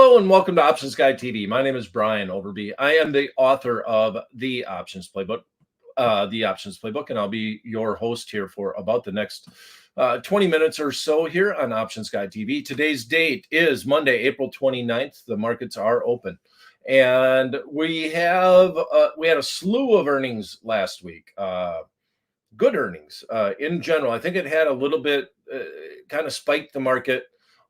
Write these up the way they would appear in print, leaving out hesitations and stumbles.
Hello and welcome to Options Guide TV. My name is Brian Overby. I am the author of The Options Playbook, and I'll be your host here for about the next 20 minutes or so here on Options Guide TV. Today's date is Monday, April 29th. The markets are open, and we had a slew of earnings last week. Good earnings in general. I think it had a little bit kind of spiked the market.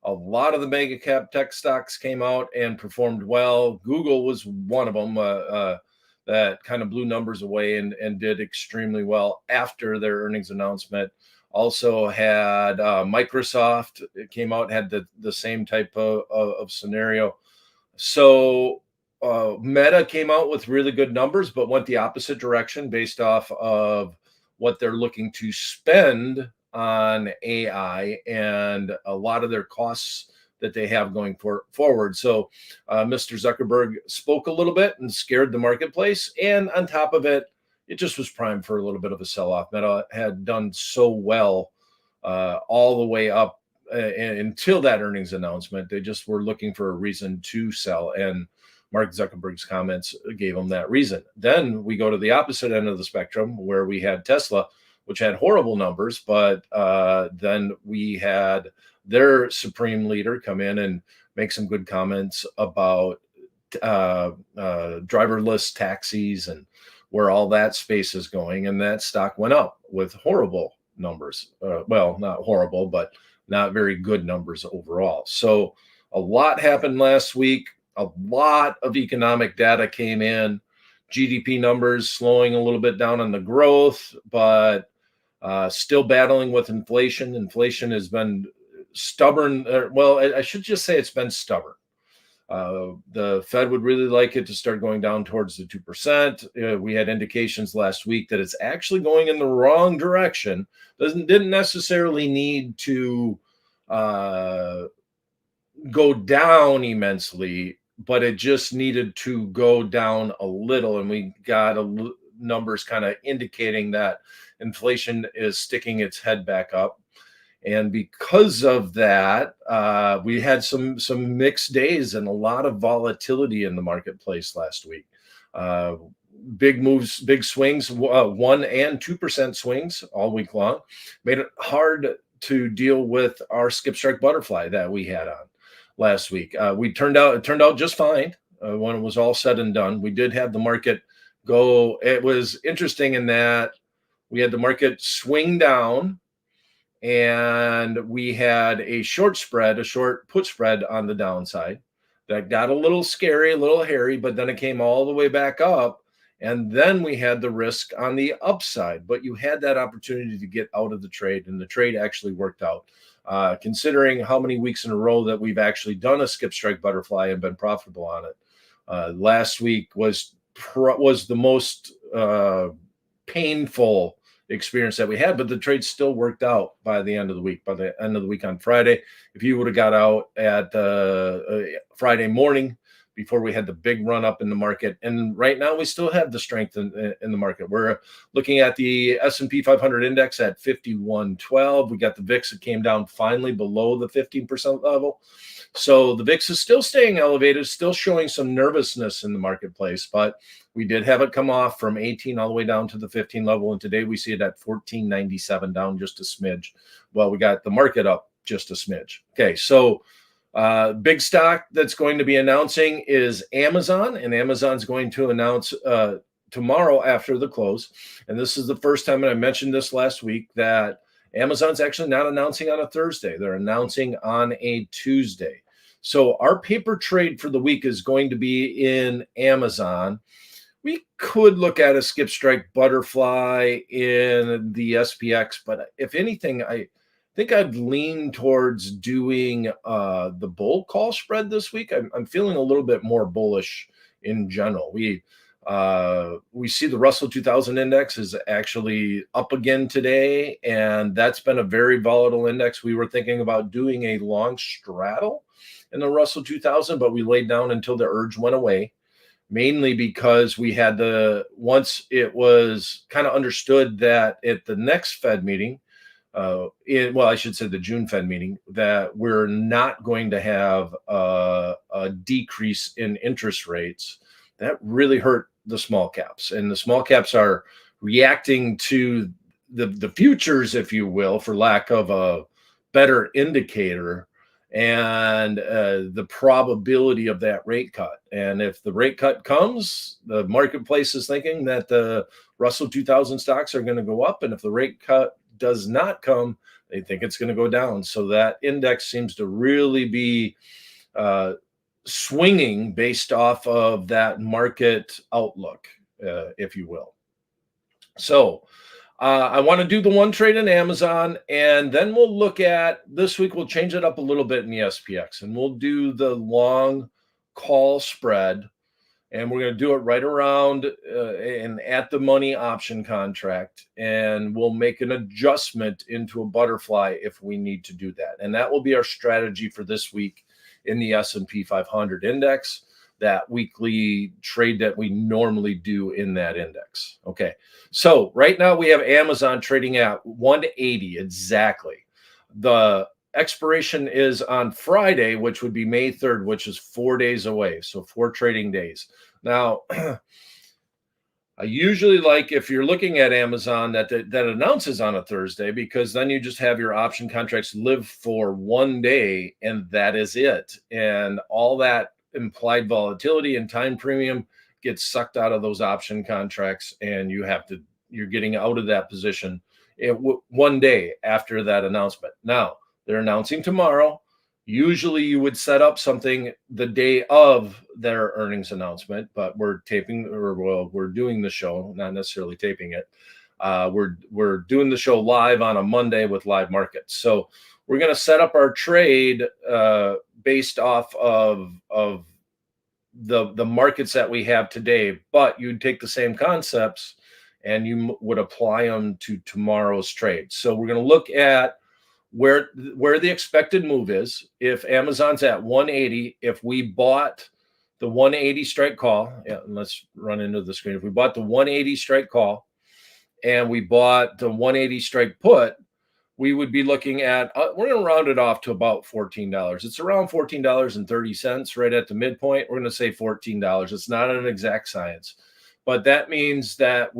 A lot of the mega cap tech stocks came out and performed well. Google was one of them that kind of blew numbers away and did extremely well after their earnings announcement. Also had Microsoft. It came out, had the same type of scenario. So Meta came out with really good numbers, but went the opposite direction based off of what they're looking to spend on AI and a lot of their costs that they have going forward. So Mr. Zuckerberg spoke a little bit and scared the marketplace. And on top of it, it just was primed for a little bit of a sell-off. Meta had done so well all the way up until that earnings announcement. They just were looking for a reason to sell. And Mark Zuckerberg's comments gave them that reason. Then we go to the opposite end of the spectrum where we had Tesla, which had horrible numbers, but then we had their supreme leader come in and make some good comments about driverless taxis and where all that space is going. And that stock went up with horrible numbers. Well, not horrible, but not very good numbers overall. So a lot happened last week. A lot of economic data came in. GDP numbers slowing a little bit down on the growth, but still battling with inflation. Inflation has been stubborn. Well, I should just say it's been stubborn. The Fed would really like it to start going down towards the 2%. We had indications last week that it's actually going in the wrong direction. Didn't necessarily need to go down immensely, but it just needed to go down a little. And we got numbers kind of indicating that inflation is sticking its head back up. And because of that, we had some mixed days and a lot of volatility in the marketplace last week. Big moves, big swings, 1% and 2% swings all week long. Made it hard to deal with our skip strike butterfly that we had on last week. It turned out just fine when it was all said and done. We did have the market go. It was interesting in that we had the market swing down, and we had a short put spread on the downside that got a little scary, a little hairy, but then it came all the way back up. And then we had the risk on the upside, but you had that opportunity to get out of the trade, and the trade actually worked out. Considering how many weeks in a row that we've actually done a skip strike butterfly and been profitable on it. Last week was the most painful experience that we had, but the trade still worked out by the end of the week. By the end of the week on Friday, if you would have got out at Friday morning before we had the big run up in the market, and right now we still have the strength in the market. We're looking at the S&P 500 index at 5112. We got the VIX that came down finally below the 15% level. So the VIX is still staying elevated, still showing some nervousness in the marketplace, but we did have it come off from 18 all the way down to the 15 level. And today we see it at 1497, down just a smidge. Well, we got the market up just a smidge. Okay, so big stock that's going to be announcing is Amazon, and Amazon's going to announce tomorrow after the close. And this is the first time, and I mentioned this last week, that Amazon's actually not announcing on a Thursday. They're announcing on a Tuesday. So our paper trade for the week is going to be in Amazon. We could look at a skip strike butterfly in the SPX, but if anything, I think I'd lean towards doing the bull call spread this week. I'm feeling a little bit more bullish in general. We see the Russell 2000 index is actually up again today, and that's been a very volatile index. We were thinking about doing a long straddle in the Russell 2000, but we laid down until the urge went away, mainly because we had once it was kind of understood that at the next Fed meeting, well, I should say the June Fed meeting, that we're not going to have a decrease in interest rates. That really hurt the small caps, and the small caps are reacting to the futures, if you will, for lack of a better indicator, and the probability of that rate cut. And if the rate cut comes, the marketplace is thinking that the Russell 2000 stocks are going to go up, and if the rate cut does not come, they think it's going to go down. So that index seems to really be uh, swinging based off of that market outlook, if you will. So I want to do the one trade in Amazon, and then we'll look at this week. We'll change it up a little bit in the SPX, and we'll do the long call spread, and we're going to do it right around an at the money option contract, and we'll make an adjustment into a butterfly if we need to do that. And that will be our strategy for this week in the S&P 500 index, that weekly trade that we normally do in that index. Okay, so right now we have Amazon trading at 180 exactly. The expiration is on Friday, which would be May 3rd, which is 4 days away. So 4 trading days. Now, I usually like, if you're looking at Amazon, that announces on a Thursday, because then you just have your option contracts live for 1 day and that is it. And all that implied volatility and time premium gets sucked out of those option contracts, and you're getting out of that position 1 day after that announcement. Now, they're announcing tomorrow. Usually you would set up something the day of their earnings announcement, but we're doing the show, not necessarily taping it. We're doing the show live on a Monday with live markets. So we're going to set up our trade based off of the markets that we have today, but you'd take the same concepts and you would apply them to tomorrow's trade. So we're going to look at where the expected move is. If Amazon's at 180, if we bought the 180 strike call, let's run into the screen. If we bought the 180 strike call and we bought the 180 strike put, we would be looking at, we're going to round it off to about $14. It's around $14.30 right at the midpoint. We're going to say $14. It's not an exact science, but that means that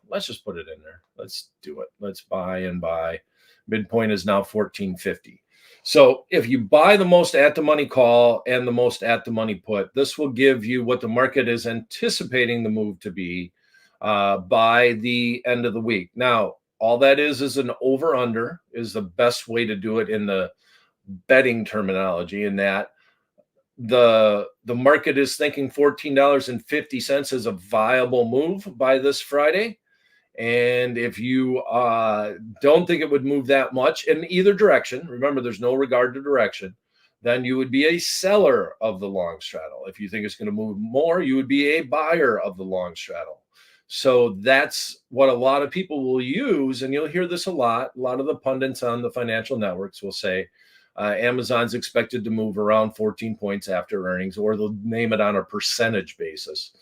let's just put it in there. Let's do it. Let's buy and buy. Midpoint is now 14.50. So if you buy the most at the money call and the most at the money put, this will give you what the market is anticipating the move to be by the end of the week. Now, all that is an over under is the best way to do it in the betting terminology, in that the market is thinking $14.50 is a viable move by this Friday. And if you don't think it would move that much in either direction, remember there's no regard to direction, then you would be a seller of the long straddle. If you think it's going to move more, you would be a buyer of the long straddle. So that's what a lot of people will use, and you'll hear this a lot. A lot of the pundits on the financial networks will say Amazon's expected to move around 14 points after earnings, or they'll name it on a percentage basis.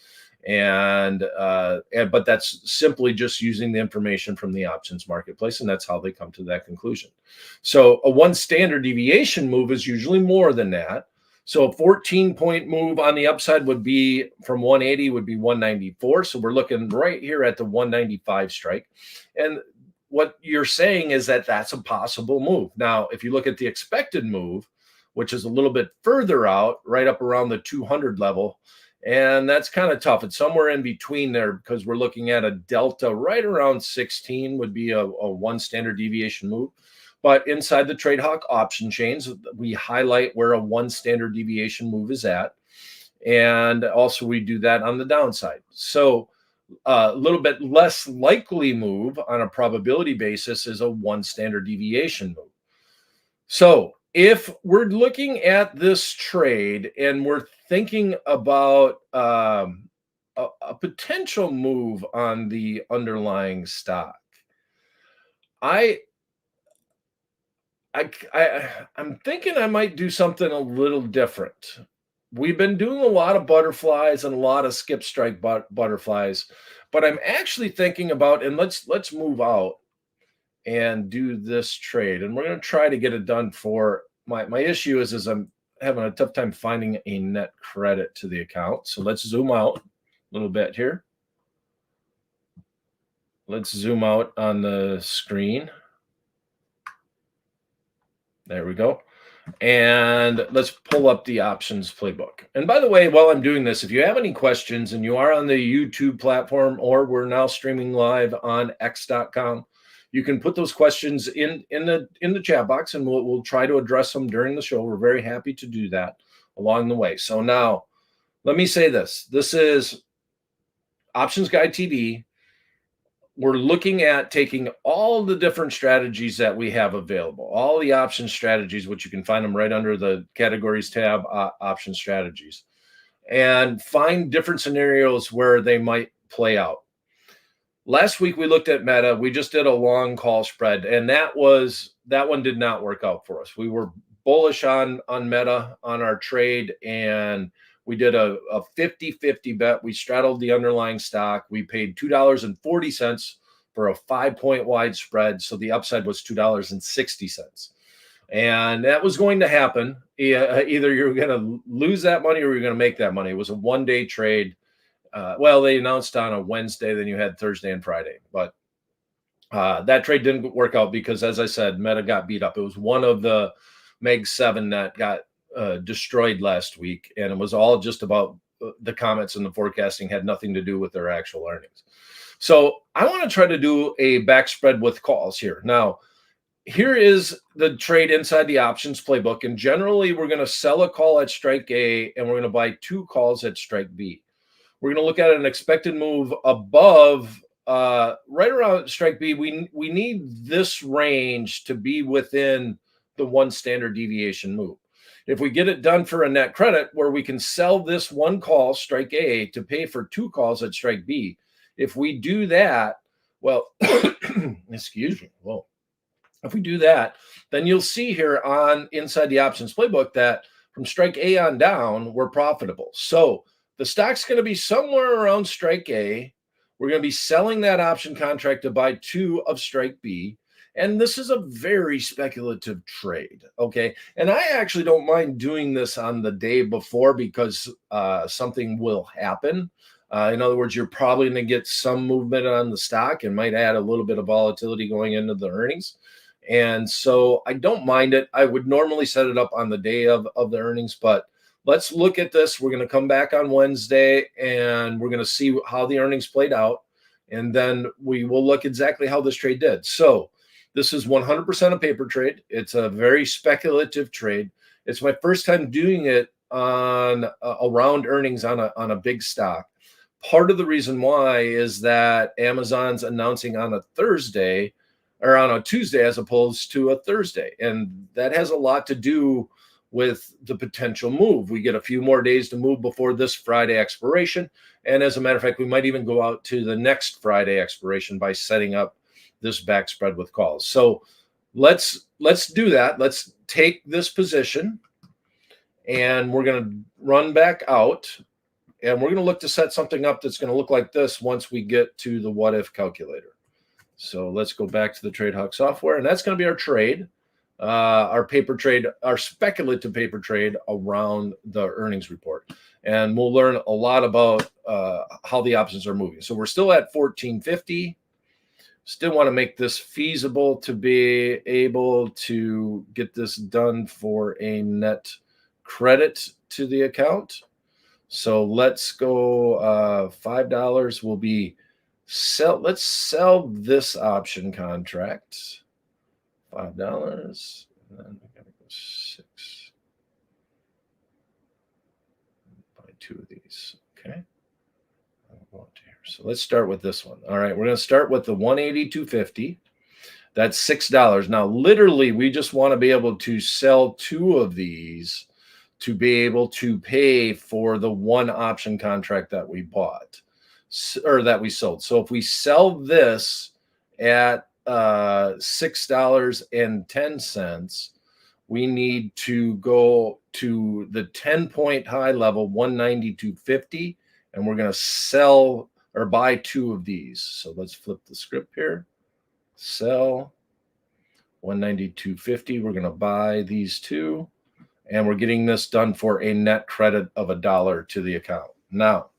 But that's simply just using the information from the options marketplace, and that's how they come to that conclusion. So a 1 standard deviation move is usually more than that. So a 14-point move on the upside would be from 180 would be 194. So we're looking right here at the 195 strike. And what you're saying is that that's a possible move. Now, if you look at the expected move, which is a little bit further out, right up around the 200 level, and that's kind of tough. It's somewhere in between there, because we're looking at a delta right around 16 would be a 1 standard deviation move. But inside the Trade Hawk option chains, we highlight where a 1 standard deviation move is at. And also we do that on the downside. So a little bit less likely move on a probability basis is a 1 standard deviation move. So if we're looking at this trade and we're thinking about a potential move on the underlying stock, I'm thinking I might do something a little different. We've been doing a lot of butterflies and a lot of skip strike butterflies, but I'm actually thinking about, and let's move out. and do this trade. And we're going to try to get it done for my issue is I'm having a tough time finding a net credit to the account. So let's zoom out a little bit here. Let's zoom out on the screen. There we go. And let's pull up the options playbook. And by the way, while I'm doing this, if you have any questions and you are on the YouTube platform, or we're now streaming live on x.com, you can put those questions in the chat box, and we'll try to address them during the show. We're very happy to do that along the way. So now let me say this. This is Options Guide TV. We're looking at taking all the different strategies that we have available, all the option strategies, which you can find them right under the categories tab, option strategies, and find different scenarios where they might play out. Last week we looked at Meta. We just did a long call spread, and that one did not work out for us. We were bullish on Meta on our trade, and we did a 50-50 bet. We straddled the underlying stock. We paid $2.40 for a 5-point wide spread. So the upside was $2.60. And that was going to happen. Either you're going to lose that money or you're going to make that money. It was a one-day trade. Well, they announced on a Wednesday, then you had Thursday and Friday. But that trade didn't work out because, as I said, Meta got beat up. It was one of the Meg 7 that got destroyed last week, and it was all just about the comments and the forecasting, had nothing to do with their actual earnings. So I want to try to do a back spread with calls here. Now, here is the trade inside the options playbook, and generally we're going to sell a call at strike A, and we're going to buy 2 calls at strike B. We're going to look at an expected move above right around strike B. We need this range to be within the 1 standard deviation move. If we get it done for a net credit where we can sell this 1 call, strike A, to pay for 2 calls at strike B, if we do that, well, excuse me, well, if we do that, then you'll see here on inside the options playbook that from strike A on down, we're profitable. So the stock's going to be somewhere around strike A. We're going to be selling that option contract to buy 2 of strike B. And this is a very speculative trade, okay? And I actually don't mind doing this on the day before because something will happen. In other words, you're probably going to get some movement on the stock and might add a little bit of volatility going into the earnings. And so I don't mind it. I would normally set it up on the day of the earnings, but let's look at this. We're going to come back on Wednesday, and we're going to see how the earnings played out. And then we will look exactly how this trade did. So this is 100% a paper trade. It's a very speculative trade. It's my first time doing it on around earnings on a big stock. Part of the reason why is that Amazon's announcing on a Thursday or on a Tuesday as opposed to a Thursday. And that has a lot to do with the potential move. We get a few more days to move before this Friday expiration. And as a matter of fact, we might even go out to the next Friday expiration by setting up this back spread with calls. So let's do that. Let's take this position, and we're going to run back out, and we're going to look to set something up that's going to look like this once we get to the what if calculator. So let's go back to the TradeHawk software, and that's going to be our trade, our paper trade, our speculative paper trade around the earnings report. And we'll learn a lot about how the options are moving. So we're still at 1450. Still want to make this feasible to be able to get this done for a net credit to the account. So let's go $5 will be let's sell this option contract. $5. And then we gotta go 6. Buy 2 of these. Okay. So let's start with this one. All right, we're going to start with the 182.50. That's $6. Now, literally, we just want to be able to sell 2 of these to be able to pay for the 1 option contract that we bought or that we sold. So if we sell this at $6.10, we need to go to the 10-point high level, 192.50, and we're going to sell or buy 2 of these. So let's flip the script here. Sell 192.50. We're going to buy these two, and we're getting this done for a net credit of $1 to the account. Now,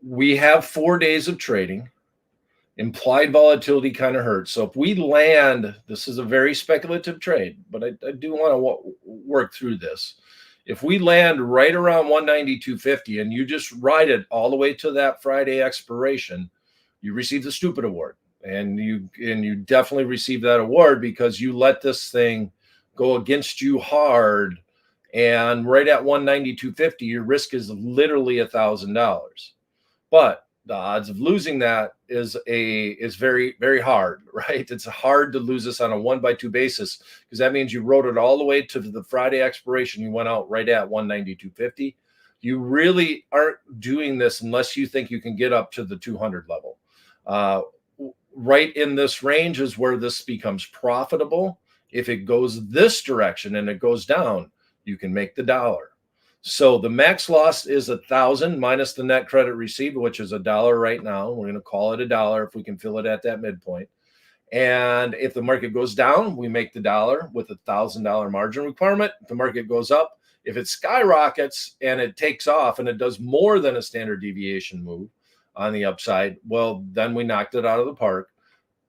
we have 4 days of trading. Implied volatility kind of hurts. So if we land, this is a very speculative trade, but I do want to work through this. If we land right around 192.50 and you just ride it all the way to that Friday expiration, you receive the stupid award. And you definitely receive that award because you let this thing go against you hard. And right at 192.50, your risk is literally $1,000. But the odds of losing that is very, very hard, right? It's hard to lose this on a 1-by-2 basis because that means you rode it all the way to the Friday expiration. You went out right at 192.50. You really aren't doing this unless you think you can get up to the 200 level. Right in this range is where this becomes profitable. If it goes this direction and it goes down, you can make the dollar. So the max loss is 1,000 minus the net credit received, which is $1 right now. We're going to call it $1 if we can fill it at that midpoint. And if the market goes down, we make the dollar with $1,000 margin requirement. If the market goes up, if it skyrockets and it takes off and it does more than a standard deviation move on the upside, well, then we knocked it out of the park.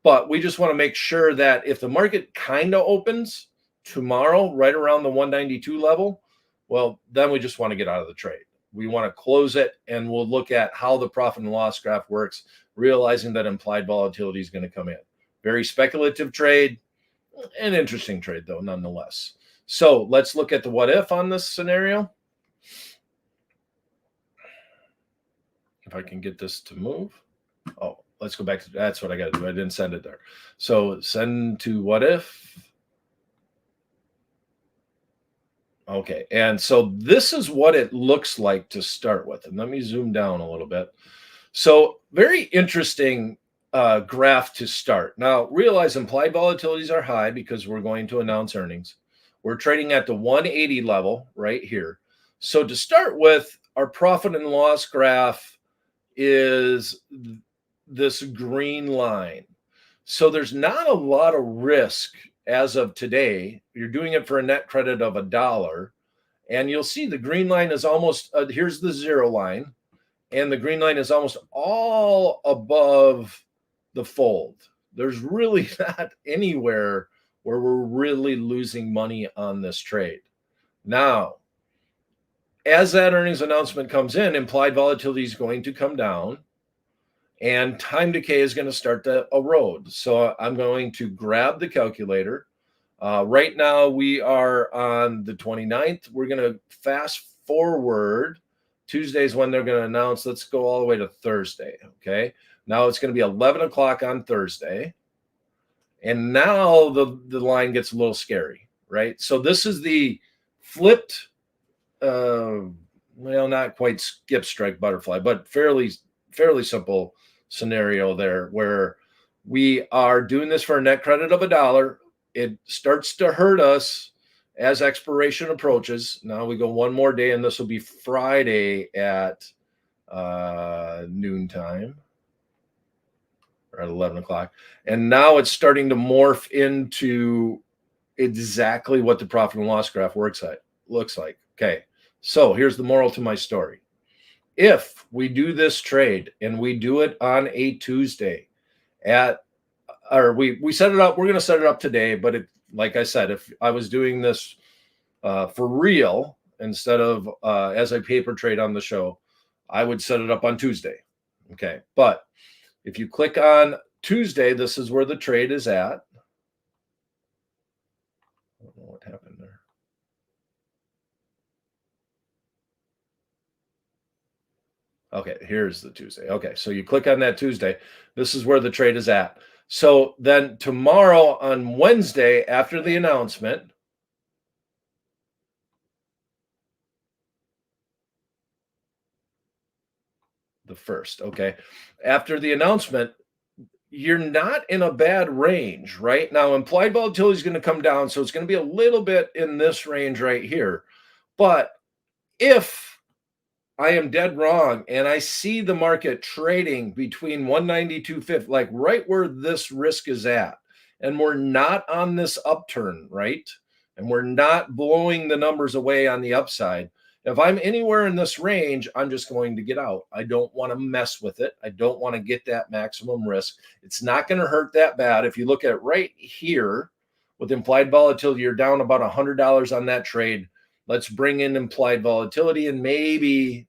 But we just want to make sure that if the market kind of opens tomorrow right around the 192 level, well, then we just want to get out of the trade. We want to close it, and we'll look at how the profit and loss graph works, realizing that implied volatility is going to come in. Very speculative trade, an interesting trade, though, nonetheless. So let's look at the what if on this scenario. If I can get this to move. Oh, let's go back to that's what I got to do. I didn't send it there. So send to what if. Okay, and so this is what it looks like to start with. And let me zoom down a little bit. So very interesting graph to start. Now, realize implied volatilities are high because we're going to announce earnings. We're trading at the 180 level right here. So to start with, our profit and loss graph is this green line. So there's not a lot of risk as of today. You're doing it for a net credit of $1. And you'll see the green line is almost, here's the zero line. And the green line is almost all above the fold. There's really not anywhere where we're really losing money on this trade. Now, as that earnings announcement comes in, implied volatility is going to come down. And time decay is going to start to erode. So I'm going to grab the calculator. Right now, we are on the 29th. We're going to fast forward. Tuesday's when they're going to announce. Let's go all the way to Thursday. Okay. Now it's going to be 11 o'clock on Thursday. And now the line gets a little scary, right? So this is the flipped, well, not quite skip strike butterfly, but fairly simple scenario there where we are doing this for a net credit of $1. It starts to hurt us as expiration approaches. Now we go one more day, and this will be Friday at noontime or at 11 o'clock. And now it's starting to morph into exactly what the profit and loss graph looks like. Okay, so here's the moral to my story. If we do this trade and we do it on a Tuesday we set it up, we're going to set it up today. But like I said, if I was doing this for real instead of as a paper trade on the show, I would set it up on Tuesday. Okay. But if you click on Tuesday, this is where the trade is at. I don't know what happened there. Okay, here's the Tuesday. Okay, so you click on that Tuesday. This is where the trade is at. So then tomorrow on Wednesday, after the announcement, the 1st, okay, after the announcement, you're not in a bad range, right? Now, implied volatility is going to come down, so it's going to be a little bit in this range right here. But if I am dead wrong, and I see the market trading between 190, 250, like right where this risk is at. And we're not on this upturn, right? And we're not blowing the numbers away on the upside. If I'm anywhere in this range, I'm just going to get out. I don't want to mess with it. I don't want to get that maximum risk. It's not going to hurt that bad. If you look at right here with implied volatility, you're down about $100 on that trade. Let's bring in implied volatility, and maybe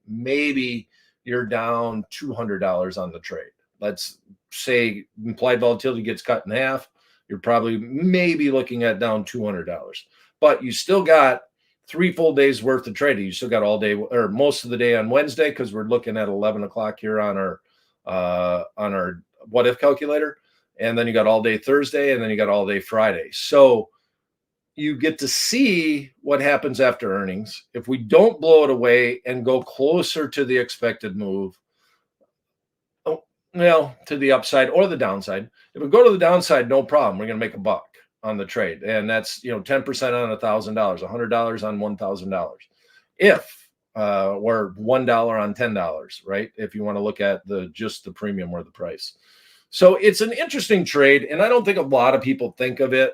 you're down $200 on the trade. Let's say implied volatility gets cut in half. You're probably maybe looking at down $200, but you still got 3 full days worth of trading. You still got all day or most of the day on Wednesday, because we're looking at 11 o'clock here on our what if calculator, and then you got all day Thursday, and then you got all day Friday. So you get to see what happens after earnings. If we don't blow it away and go closer to the expected move, well, to the upside or the downside. If we go to the downside, no problem. We're going to make a buck on the trade, and that's 10% on $1,000, $100 on $1,000. If we're $1 on $10, right? If you want to look at just the premium or the price. So it's an interesting trade, and I don't think a lot of people think of it.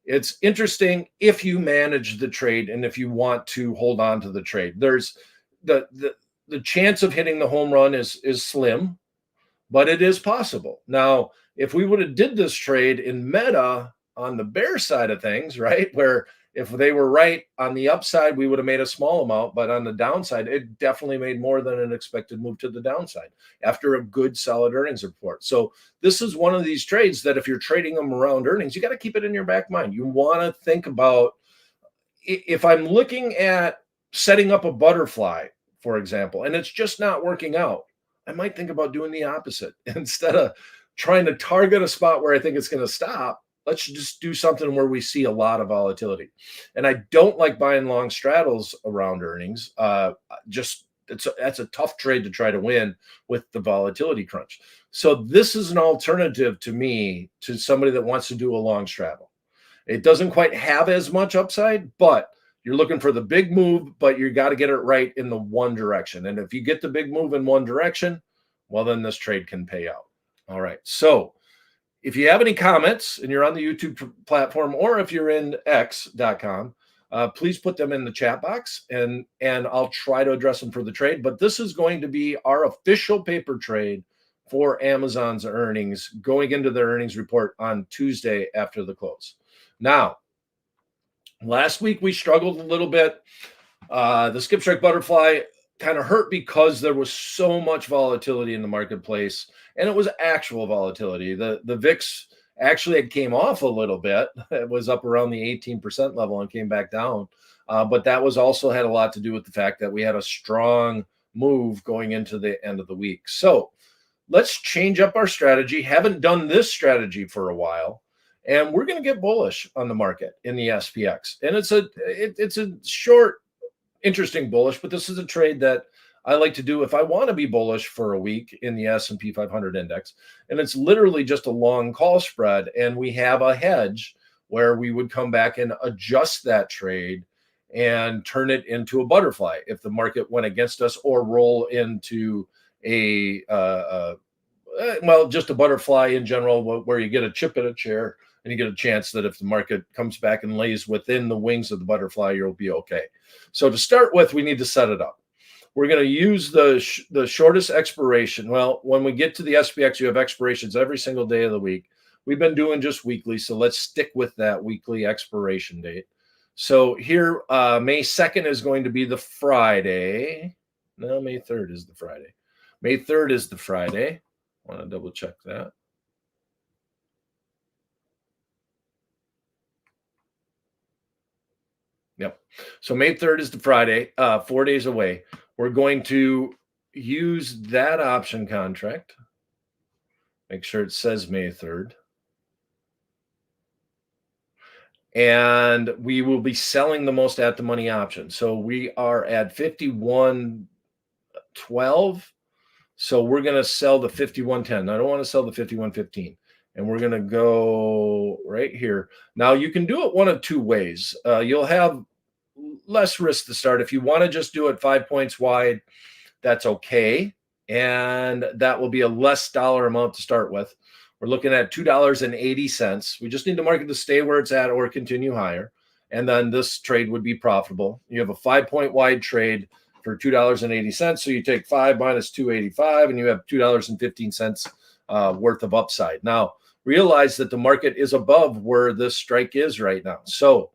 It's interesting if you manage the trade and if you want to hold on to the trade. There's the chance of hitting the home run is slim, but it is possible. Now, if we would have did this trade in Meta on the bear side of things, right, where if they were right on the upside, we would have made a small amount, but on the downside, it definitely made more than an expected move to the downside after a good, solid earnings report. So this is one of these trades that if you're trading them around earnings, you got to keep it in your back mind. You want to think about, if I'm looking at setting up a butterfly, for example, and it's just not working out, I might think about doing the opposite. Instead of trying to target a spot where I think it's going to stop, let's just do something where we see a lot of volatility. And I don't like buying long straddles around earnings. That's a tough trade to try to win with the volatility crunch. So this is an alternative to me, to somebody that wants to do a long straddle. It doesn't quite have as much upside, but you're looking for the big move, but you got to get it right in the one direction. And if you get the big move in one direction, well, then this trade can pay out. All right. So if you have any comments and you're on the YouTube platform, or if you're in x.com, please put them in the chat box, and I'll try to address them for the trade. But this is going to be our official paper trade for Amazon's earnings, going into their earnings report on Tuesday after the close. Now, last week we struggled a little bit. The skip strike butterfly kind of hurt because there was so much volatility in the marketplace, and it was actual volatility. The VIX actually came off a little bit. It was up around the 18% level and came back down. But that was also had a lot to do with the fact that we had a strong move going into the end of the week. So let's change up our strategy. Haven't done this strategy for a while, and we're going to get bullish on the market in the SPX. And it's a short, interesting bullish, but this is a trade that I like to do if I want to be bullish for a week in the S&P 500 index. And it's literally just a long call spread, and we have a hedge where we would come back and adjust that trade and turn it into a butterfly if the market went against us, or roll into just a butterfly in general, where you get a chip in a chair and you get a chance that if the market comes back and lays within the wings of the butterfly, you'll be okay. So to start with, we need to set it up. We're going to use the shortest expiration. Well, when we get to the SPX, you have expirations every single day of the week. We've been doing just weekly, so let's stick with that weekly expiration date. So here, May 2nd is going to be the Friday. No, May 3rd is the Friday. May 3rd is the Friday. I want to double check that. Yep. So May 3rd is the Friday, 4 days away. We're going to use that option contract. Make sure it says May 3rd. And we will be selling the most at the money option. So we are at 51.12. So we're going to sell the 51.10. I don't want to sell the 51.15. And we're going to go right here. Now, you can do it one of two ways. You'll have less risk to start. If you want to just do it 5 points wide, that's okay. And that will be a less dollar amount to start with. We're looking at $2.80. We just need the market to stay where it's at or continue higher. And then this trade would be profitable. You have a 5 point wide trade for $2.80. So you take 5 minus 285 and you have $2.15 worth of upside. Now, realize that the market is above where this strike is right now. So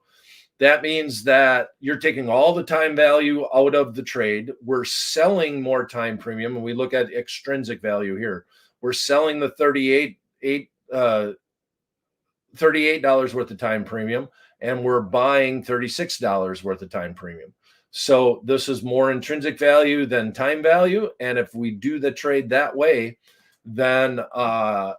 that means that you're taking all the time value out of the trade. We're selling more time premium, and we look at extrinsic value here. We're selling the $38 worth of time premium, and we're buying $36 worth of time premium. So this is more intrinsic value than time value. And if we do the trade that way, then that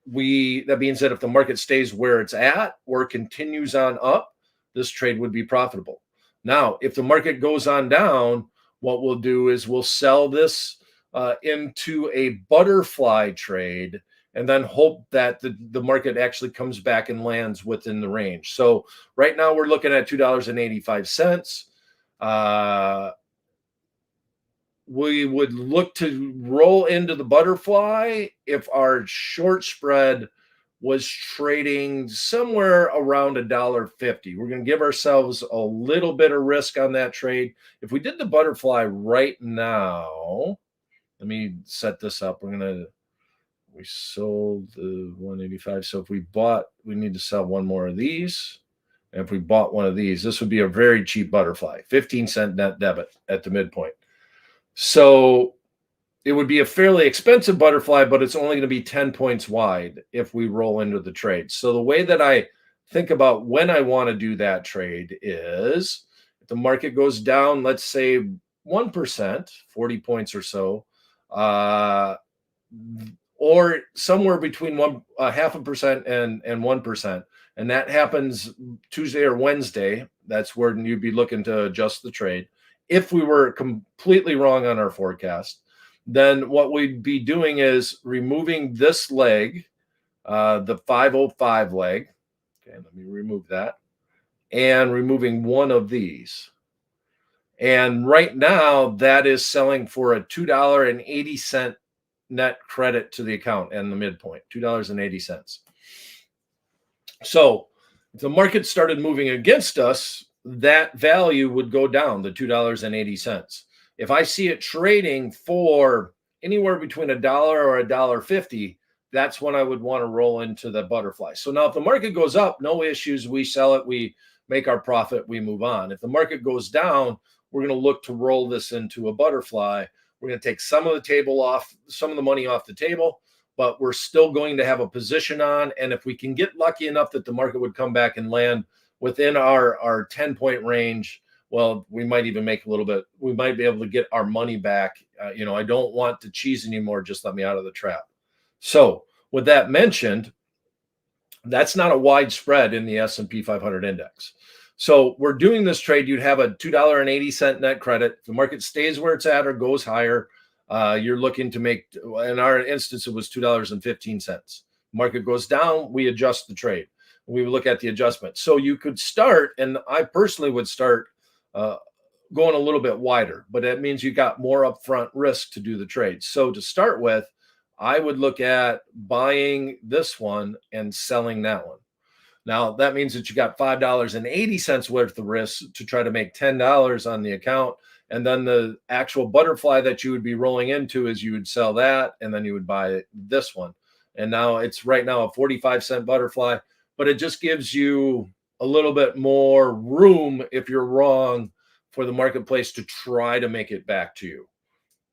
means that if the market stays where it's at or continues on up, this trade would be profitable. Now, if the market goes on down, what we'll do is we'll sell this into a butterfly trade and then hope that the market actually comes back and lands within the range. So right now we're looking at $2.85. We would look to roll into the butterfly if our short spread was trading somewhere around $1.50. We're going to give ourselves a little bit of risk on that trade. If we did the butterfly right now, let me set this up. We sold the 185. So if we bought, we need to sell one more of these. And if we bought one of these, this would be a very cheap butterfly, 15-cent net debit at the midpoint. So it would be a fairly expensive butterfly, but it's only going to be 10 points wide if we roll into the trade. So the way that I think about when I want to do that trade is if the market goes down, let's say 1%, 40 points or so, or somewhere between 0.5% and 1%. And that happens Tuesday or Wednesday. That's where you'd be looking to adjust the trade. If we were completely wrong on our forecast, then what we'd be doing is removing this leg, the 505 leg. Okay, let me remove that. And removing one of these. And right now, that is selling for a $2.80 net credit to the account and the midpoint, $2.80. So if the market started moving against us, that value would go down to $2.80. If I see it trading for anywhere between $1 or $1.50, that's when I would want to roll into the butterfly. So now if the market goes up, no issues. We sell it, we make our profit, we move on. If the market goes down, we're going to look to roll this into a butterfly. We're going to take some of the money off the table, but we're still going to have a position on. And if we can get lucky enough that the market would come back and land within our 10-point range, well, we might even make a little bit. We might be able to get our money back. I don't want to cheese anymore. Just let me out of the trap. So with that mentioned, that's not a wide spread in the S&P 500 index. So we're doing this trade. You'd have a $2.80 net credit. If the market stays where it's at or goes higher, you're looking to make, in our instance, it was $2.15. Market goes down, we adjust the trade. We would look at the adjustment. So you could start, and I personally would start going a little bit wider, but that means you got more upfront risk to do the trade. So to start with, I would look at buying this one and selling that one. Now, that means that you got $5.80 worth of risk to try to make $10 on the account. And then the actual butterfly that you would be rolling into is you would sell that, and then you would buy this one. And now it's right now a 45-cent butterfly, but it just gives you a little bit more room if you're wrong for the marketplace to try to make it back to you.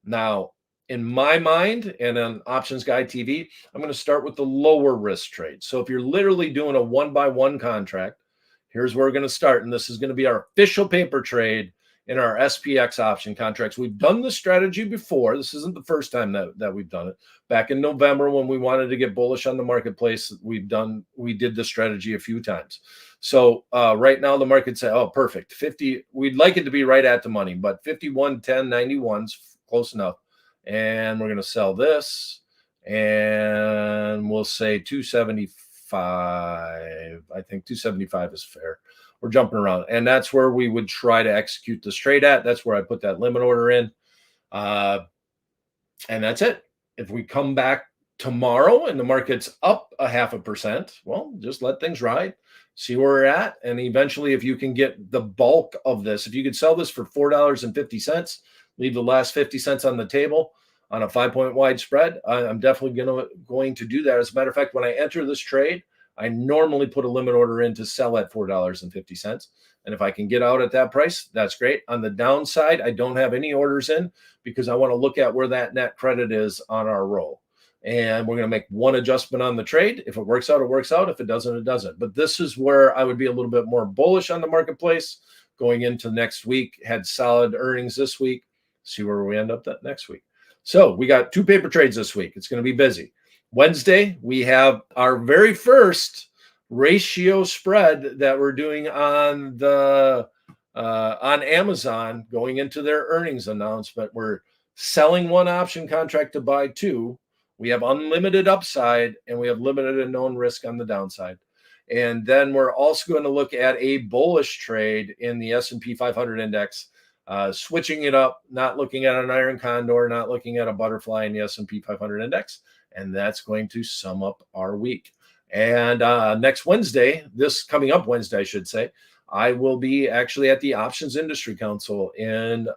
Now, in my mind and on Options Guide TV, I'm going to start with the lower risk trade. So if you're literally doing a 1-by-1 contract, here's where we're going to start. And this is going to be our official paper trade in our SPX option contracts. We've done this strategy before. This isn't the first time that we've done it. Back in November, when we wanted to get bullish on the marketplace, we did this strategy a few times. So right now the market said, oh, perfect. 50, we'd like it to be right at the money, but 51.1091's close enough. And we're going to sell this, and we'll say 275. I think 275 is fair. we're jumping around. And that's where we would try to execute this trade at. That's where I put that limit order in. And that's it. If we come back tomorrow and the market's up 0.5%, well, just let things ride, see where we're at. And eventually, if you can get the bulk of this, if you could sell this for $4.50, leave the last 50 cents on the table on a 5-point wide spread, I'm definitely going to do that. As a matter of fact, when I enter this trade, I normally put a limit order in to sell at $4.50. And if I can get out at that price, that's great. On the downside, I don't have any orders in because I want to look at where that net credit is on our roll. And we're going to make one adjustment on the trade. If it works out, it works out. If it doesn't, it doesn't. But this is where I would be a little bit more bullish on the marketplace going into next week. Had solid earnings this week. See where we end up that next week. So we got 2 paper trades this week. It's going to be busy. Wednesday, we have our very first ratio spread that we're doing on the on Amazon going into their earnings announcement. We're selling 1 option contract to buy 2. We have unlimited upside and we have limited and known risk on the downside. And then we're also going to look at a bullish trade in the S&P 500 index, switching it up, not looking at an iron condor, not looking at a butterfly in the S&P 500 index. And that's going to sum up our week. And next Wednesday, this coming up Wednesday, I should say, I will be actually at the Options Industry Council in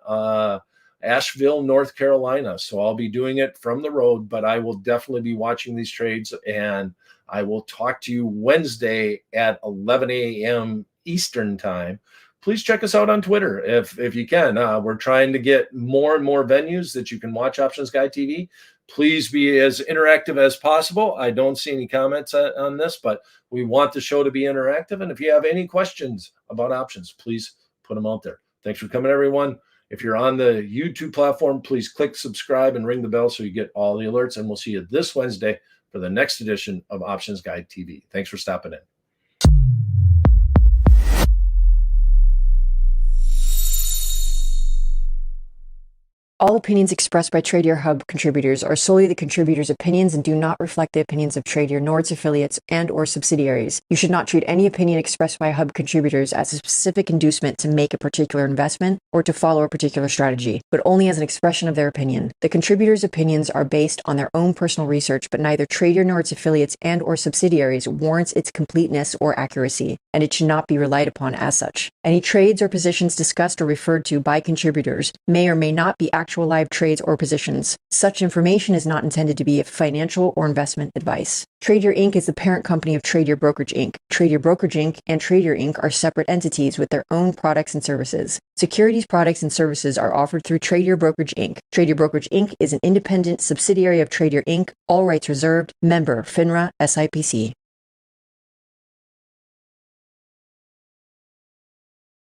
Asheville, North Carolina. So I'll be doing it from the road, but I will definitely be watching these trades. And I will talk to you Wednesday at 11 a.m. Eastern time. Please check us out on Twitter if you can. We're trying to get more and more venues that you can watch Options Guy TV. Please be as interactive as possible. I don't see any comments on this, but we want the show to be interactive. And if you have any questions about options, please put them out there. Thanks for coming, everyone. If you're on the YouTube platform, please click subscribe and ring the bell so you get all the alerts. And we'll see you this Wednesday for the next edition of Options Guide TV. Thanks for stopping in. All opinions expressed by Tradier Hub contributors are solely the contributors' opinions and do not reflect the opinions of Tradier nor its affiliates and or subsidiaries. You should not treat any opinion expressed by Hub contributors as a specific inducement to make a particular investment or to follow a particular strategy, but only as an expression of their opinion. The contributors' opinions are based on their own personal research, but neither Tradier nor its affiliates and or subsidiaries warrants its completeness or accuracy, and it should not be relied upon as such. Any trades or positions discussed or referred to by contributors may or may not be actual live trades or positions. Such information is not intended to be financial or investment advice. Tradier Inc. is the parent company of Tradier Brokerage Inc. Tradier Brokerage Inc. and Tradier Inc. are separate entities with their own products and services. Securities products and services are offered through Tradier Brokerage Inc. Tradier Brokerage Inc. is an independent subsidiary of Tradier Inc., all rights reserved, member FINRA SIPC.